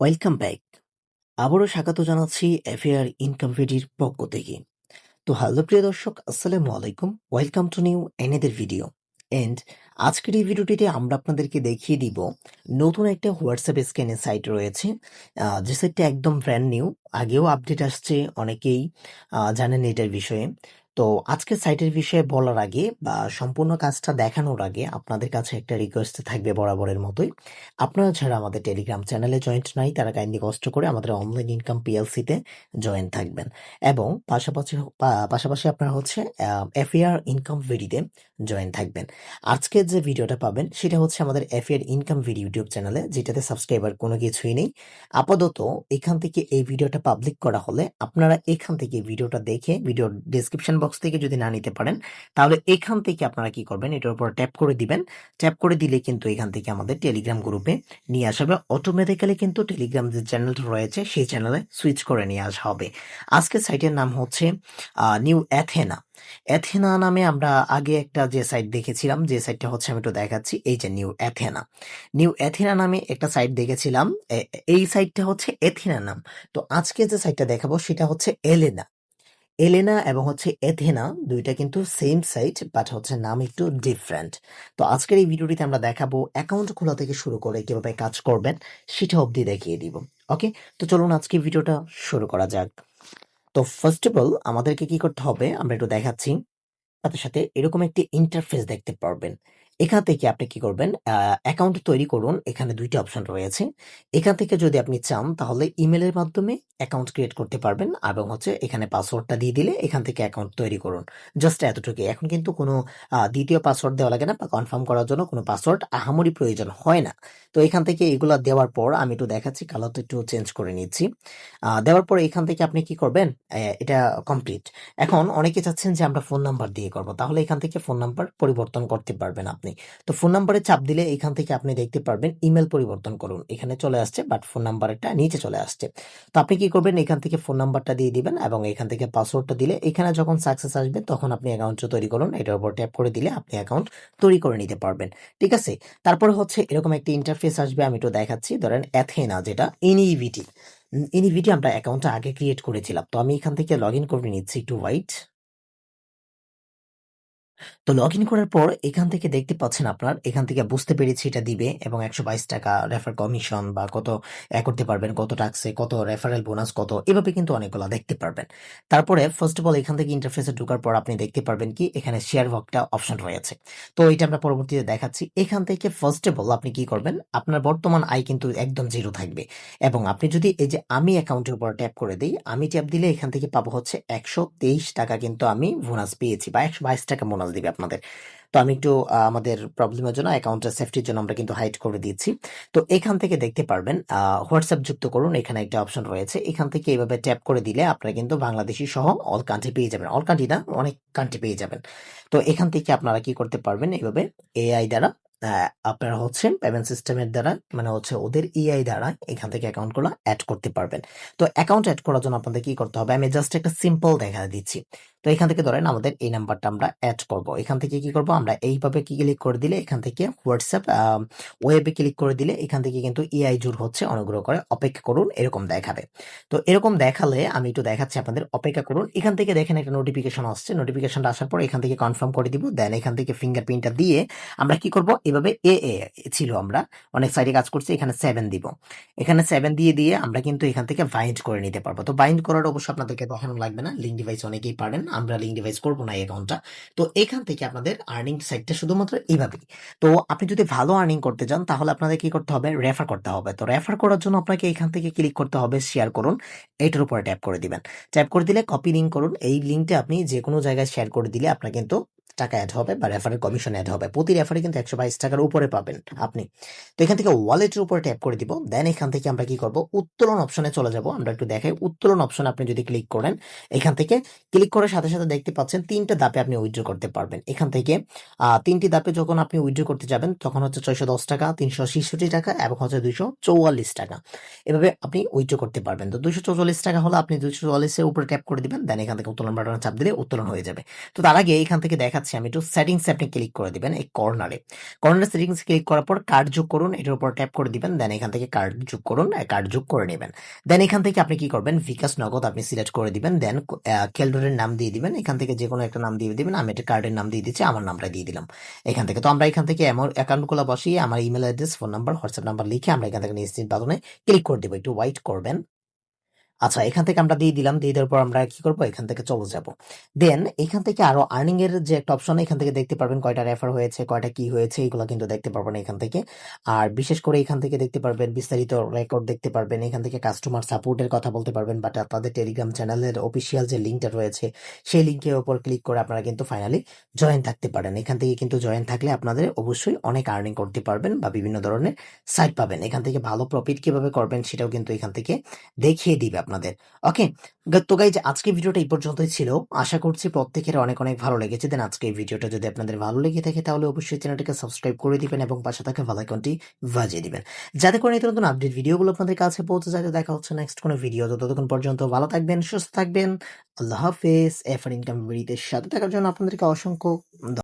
Welcome back. আবারও স্বাগত জানাচ্ছি এফএআর ইনকাম ভিডির পক্ষ থেকে। তো হ্যালো প্রিয় দর্শক, আসসালামু আলাইকুম। Welcome to new another video. And আজকের এই ভিডিওটিতে আমরা আপনাদেরকে দেখিয়ে দিব নতুন একটা হোয়াটসঅ্যাপ স্ক্যানের সাইট রয়েছে, যে সাইটটা একদম ব্র্যান্ড নিউ। আগেও আপডেট আসছে, অনেকেই জানেন এটার বিষয়ে। তো আজকে সাইটের বিষয়ে বলার আগে বা সম্পূর্ণ কাজটা দেখানোর আগে আপনাদের কাছে একটা রিকোয়েস্ট থাকবে বরাবরের মতোই। আপনারা যারা আমাদের টেলিগ্রাম চ্যানেলে জয়েন্ট নাই তারা কাইন্ডলি কষ্ট করে আমাদের অনলাইন ইনকাম পিএলসিতে জয়েন থাকবেন এবং পাশাপাশি আপনারা হচ্ছে এফএআর ইনকাম ভিডিতে জয়েন থাকবেন। আজকের যে ভিডিওটা পাবেন সেটা হচ্ছে আমাদের এফএআর ইনকাম ভিডিও ইউটিউব চ্যানেলে, যেটাতে সাবস্ক্রাইবার কোনো কিছুই নেই আপাতত। এখান থেকে এই ভিডিওটা পাবলিক করা হলে আপনারা এখান থেকে ভিডিওটা দেখে ভিডিওর ডেসক্রিপশন বক্স থেকে যদি না নিতে পারেন তাহলে এখান থেকে আপনারা কি করবেন, এটার উপর ট্যাপ করে দিবেন। ট্যাপ করে দিলে কিন্তু এখান থেকে আমাদের টেলিগ্রাম গ্রুপে নিয়ে আসা হবে অটোমেটিক্যালি। কিন্তু টেলিগ্রাম যে চ্যানেলটা রয়েছে সেই চ্যানেলে সুইচ করে নিয়ে আসা হবে। আজকের সাইটের নাম হচ্ছে নিউ অ্যাথেনা। অ্যাথেনা নামে আমরা আগে একটা যে সাইট দেখেছিলাম, যে সাইটটা হচ্ছে আমি একটু দেখাচ্ছি, এই যে নিউ অ্যাথেনা। নিউ অ্যাথেনা নামে একটা সাইট দেখেছিলাম, এই সাইটটা হচ্ছে অ্যাথেনা নাম। তো আজকে যে সাইটটা দেখাবো সেটা হচ্ছে এলেনা। এলেনা এবং হচ্ছে এথেনা দুইটা কিন্তু সেম সাইট, বাট হচ্ছে নাম একটু ডিফারেন্ট। তো আজকের এই ভিডিওটিতে আমরা দেখাবো অ্যাকাউন্ট খোলা থেকে শুরু করে কিভাবে কাজ করবেন সেটা অবধি দেখিয়ে দিব। ওকে, তো চলুন আজকে ভিডিওটা শুরু করা যাক। তো ফার্স্ট অফ অল আমাদেরকে কি করতে হবে আমরা একটু দেখাচ্ছি। সাথে সাথে এরকম একটি ইন্টারফেস দেখতে পারবেন। এখান থেকে আপনি কি করবেন, অ্যাকাউন্ট তৈরি করুন। এখানে দুইটা অপশন রয়েছে। এখান থেকে যদি আপনি চান তাহলে ইমেলের মাধ্যমে অ্যাকাউন্ট ক্রিয়েট করতে পারবেন এবং হচ্ছে এখানে পাসওয়ার্ডটা দিয়ে দিলে এখান থেকে অ্যাকাউন্ট তৈরি করুন। জাস্ট এতটুকুই। এখন কিন্তু কোনো দ্বিতীয় পাসওয়ার্ড দেওয়া লাগে না, বা কনফার্ম করার জন্য কোনো পাসওয়ার্ড আহামরি প্রয়োজন হয় না। তো এখান থেকে এগুলা দেওয়ার পর আমি একটু দেখাচ্ছি, কালারটা একটু চেঞ্জ করে নিচ্ছি। দেওয়ার পর এখান থেকে আপনি কি করবেন, এটা কমপ্লিট। এখন অনেকে চাচ্ছেন যে আমরা ফোন নাম্বার দিয়ে করব, তাহলে এখান থেকে ফোন নাম্বার পরিবর্তন করতে পারবেন আপনি। তো ফোন নাম্বারে চাপ দিলে এখান থেকে আপনি দেখতে পারবেন ইমেল পরিবর্তন করুন, এখানে চলে আসছে, বাট ফোন নাম্বারটা নিচে চলে আসছে। তো আপনি কি করবেন, এখান থেকে ফোন নাম্বারটা দিয়ে দিবেন এবং এখান থেকে পাসওয়ার্ডটা দিলে এখানে যখন সাকসেস আসবে তখন আপনি অ্যাকাউন্টটা তৈরি করুন। এটার উপর ট্যাপ করে দিলে আপনি অ্যাকাউন্ট তৈরি করে নিতে পারবেন। ঠিক আছে, তারপরে হচ্ছে এরকম একটা ইন্টারফেস আসবে, আমি একটু দেখাচ্ছি। ধরেন অ্যাথেনা, যেটা এনইভিটি, এনইভিটি আমরা অ্যাকাউন্টটা আগে ক্রিয়েট করেছিলাম। তো আমি এখান থেকে লগ ইন করে নিচ্ছি, একটু ওয়াইট। তো লগ ইন করার পর এখান থেকে দেখতে পাচ্ছেন, আপনার এখান থেকে বুঝতে পেরেছি এটা দিবে এবং 122 টাকা রেফার কমিশন বা কত করতে পারবেন, কত টাক্সে, কত রেফারেল বোনাস, কত এভাবে কিন্তু অনেকগুলো দেখতে পারবেন। তারপরে ফার্স্ট অফ অল এখান থেকে ইন্টারফেসে ঢোকার পর আপনি দেখতে পারবেন কি এখানে শেয়ার একটা অপশন রয়েছে। তো এটা আমরা পরবর্তীতে দেখাচ্ছি। এখান থেকে ফার্স্ট অফ অল আপনি কি করবেন, আপনার বর্তমান আয় কিন্তু একদম জিরো থাকবে এবং আপনি যদি এই যে আমি অ্যাকাউন্টের উপর ট্যাপ করে দিই, আমি ট্যাপ দিলে এখান থেকে পাবো হচ্ছে 123 টাকা, কিন্তু আমি বোনাস পেয়েছি বা 122 টাকা বোনাস দিবে আপনাদের। তো আমি একটু আমাদের প্রবলেমের জন্য অ্যাকাউন্টের সেফটির জন্য আমরা কিন্তু হাইড করে দিচ্ছি। তো এখান থেকে দেখতে পারবেন হোয়াটসঅ্যাপ যুক্ত করুন, এখানে একটা অপশন রয়েছে। এখান থেকে এভাবে ট্যাপ করে দিলে আপনারা কিন্তু বাংলাদেশি সহ অল কান্ট্রি পেয়ে যাবেন। অল কান্ট্রি না, অনেক কান্ট্রি পেয়ে যাবেন। তো এখান থেকে আপনারা কি করতে পারবেন, এইভাবে এআই দ্বারা আপনারা হচ্ছে পেমেন্ট সিস্টেমের দ্বারা, মানে হচ্ছে ওদের ইআই দ্বারা এখান থেকে অ্যাকাউন্টগুলো অ্যাড করতে পারবেন। তো অ্যাকাউন্ট অ্যাড করার জন্য আপনাদের কি করতে হবে, আমি জাস্ট একটা সিম্পল দেখা দিচ্ছি। তো এখান থেকে ধরেন আমাদের এই নাম্বারটা আমরা অ্যাড করব। এখান থেকে কি করব, আমরা এইভাবে কি ক্লিক করে দিলে এখান থেকে হোয়াটসঅ্যাপ ওয়েবে ক্লিক করে দিলে এখান থেকে কিন্তু ইআই জুর হচ্ছে, অনুগ্রহ করে অপেক্ষা করুন, এরকম দেখাবে। তো এরকম দেখালে আমি একটু দেখাচ্ছি আপনাদের, অপেক্ষা করুন। এখান থেকে দেখেন একটা নোটিফিকেশন আসছে, নোটিফিকেশনটা আসার পর এখান থেকে কনফার্ম করে দিব। দেন এখান থেকে ফিঙ্গারপ্রিন্টটা দিয়ে আমরা কি করব, এভাবে এ এ ছিল, আমরা অনেক সাইডে কাজ করছি, এখানে 7 দিব। এখানে 7 দিয়ে দিয়ে আমরা কিন্তু এখান থেকে বাইন্ড করে নিতে পারবো। তো বাইন্ড করার অবশ্য আপনাদেরকে দেখানো লাগবে না, লিঙ্ক ডিভাইস অনেকেই পারেন, আমরা লিঙ্ক ডিভাইস করবো না এই অ্যাকাউন্টটা। তো এখান থেকে আপনাদের আর্নিং সাইটটা শুধুমাত্র এইভাবেই। তো আপনি যদি ভালো আর্নিং করতে চান তাহলে আপনাদের কি করতে হবে, রেফার করতে হবে। তো রেফার করার জন্য আপনাকে এখান থেকে ক্লিক করতে হবে, শেয়ার করুন, এইটার উপরে ট্যাপ করে দিবেন। ট্যাপ করে দিলে কপি লিঙ্ক করুন, এই লিঙ্কটা আপনি যে কোনো জায়গায় শেয়ার করে দিলে আপনার কিন্তু টাকা অ্যাড হবে বা রেফারের কমিশন অ্যাড হবে। প্রতি রেফারে কিন্তু 122 টাকার উপরে পাবেন আপনি। তো এখান থেকে ওয়ালেটের উপরে ট্যাপ করে দিব। দেন এখান থেকে আমরা কি করব, উত্তোলন অপশনে চলে যাব। আমরা একটু দেখাই, উত্তোলন অপশনে আপনি যদি ক্লিক করেন, এখান থেকে ক্লিক করার সাথে সাথে দেখতে পাচ্ছেন 3টা ধাপে আপনি উইথড্র করতে পারবেন। এখান থেকে 3টি ধাপে যখন আপনি উইথড্র করতে যাবেন তখন হচ্ছে 610 টাকা, 366 টাকা এবং হচ্ছে 244 টাকা, এভাবে আপনি উইথড্র করতে পারবেন। তো 244 টাকা হলে আপনি 244-এর উপরে ট্যাপ করে দিবেন। দেন এখান থেকে উত্তোলন বাটনে চাপ দিলে উত্তোলন হয়ে যাবে। তো তার আগে এখান থেকে দেখাচ্ছি দেখাচ্ছি আমি একটু সেটিংসে আপনি ক্লিক করে দিবেন এই কর্নারে সেটিংস ক্লিক করার পর কার্ড যোগ করুন, এটার উপর ট্যাপ করে দিবেন, দেন এখান থেকে কার্ড যোগ করুন, কার্ড যোগ করে নেবেন। দেন এখান থেকে আপনি কি করবেন, বিকাশ নগদ আপনি সিলেক্ট করে দিবেন, দেন কেলডরের নাম দিয়ে দিবেন, এখান থেকে যে কোনো একটা নাম দিয়ে দিবেন, আমি একটা কার্ডের নাম দিয়ে দিচ্ছি, আমার নামটা দিয়ে দিলাম এখান থেকে। তো আমরা এখান থেকে এমন অ্যাকাউন্টগুলো বসিয়ে আমার email address, phone number, WhatsApp number লিখে আমরা এখান থেকে নিশ্চিত বাটনে ক্লিক করে দেবো, একটু ওয়াইট করবেন। আচ্ছা, এখান থেকে আমরা দিয়ে দিলাম, দিয়ে দেওয়ার পর আমরা কি করবো, এখান থেকে চলে যাব। দেন এখান থেকে আরো আর্নিং এর যে একটা অপশন, এখান থেকে দেখতে পারবেন কয়টা রেফার হয়েছে, কয়টা কি হয়েছে, এগুলো কিন্তু দেখতে পারবেন এখান থেকে। আর বিশেষ করে এখান থেকে দেখতে পারবেন বিস্তারিত রেকর্ড দেখতে পারবেন, এখান থেকে কাস্টমার সাপোর্টের কথা বলতে পারবেন, বাট আপনাদের টেলিগ্রাম চ্যানেলের অফিসিয়াল যে লিঙ্কটা রয়েছে সেই লিঙ্কের উপর ক্লিক করে আপনারা কিন্তু ফাইনালি জয়েন থাকতে পারেন। এখান থেকে কিন্তু জয়েন থাকলে আপনাদের অবশ্যই অনেক আর্নিং করতে পারবেন বা বিভিন্ন ধরনের সাইট পাবেন। এখান থেকে ভালো প্রফিট কিভাবে করবেন সেটাও কিন্তু এখান থেকে দেখিয়ে দিবে আপনাদের। ওকে, তো গাইজ আজকে ভিডিওটা এই পর্যন্তই ছিল। আশা করছি প্রত্যেকের অনেক অনেক ভালো লেগেছে। দেন আজকে এই ভিডিওটা যদি আপনাদের ভালো লেগে থাকে তাহলে অবশ্যই চ্যানেলটিকে সাবস্ক্রাইব করে দিবেন এবং পাশে থাকা বেল আইকনটি বাজিয়ে দিবেন, যাতে করে নিত্য নতুন আপডেট ভিডিওগুলো আপনাদের কাছে পৌঁছে যায়। দেখা হচ্ছে নেক্সট কোনো ভিডিও, ততক্ষণ পর্যন্ত ভালো থাকবেন, সুস্থ থাকবেন। আল্লাহ হাফেজ। এফআর ইনকাম ভিডিওতে সাথে থাকার জন্য আপনাদেরকে অসংখ্য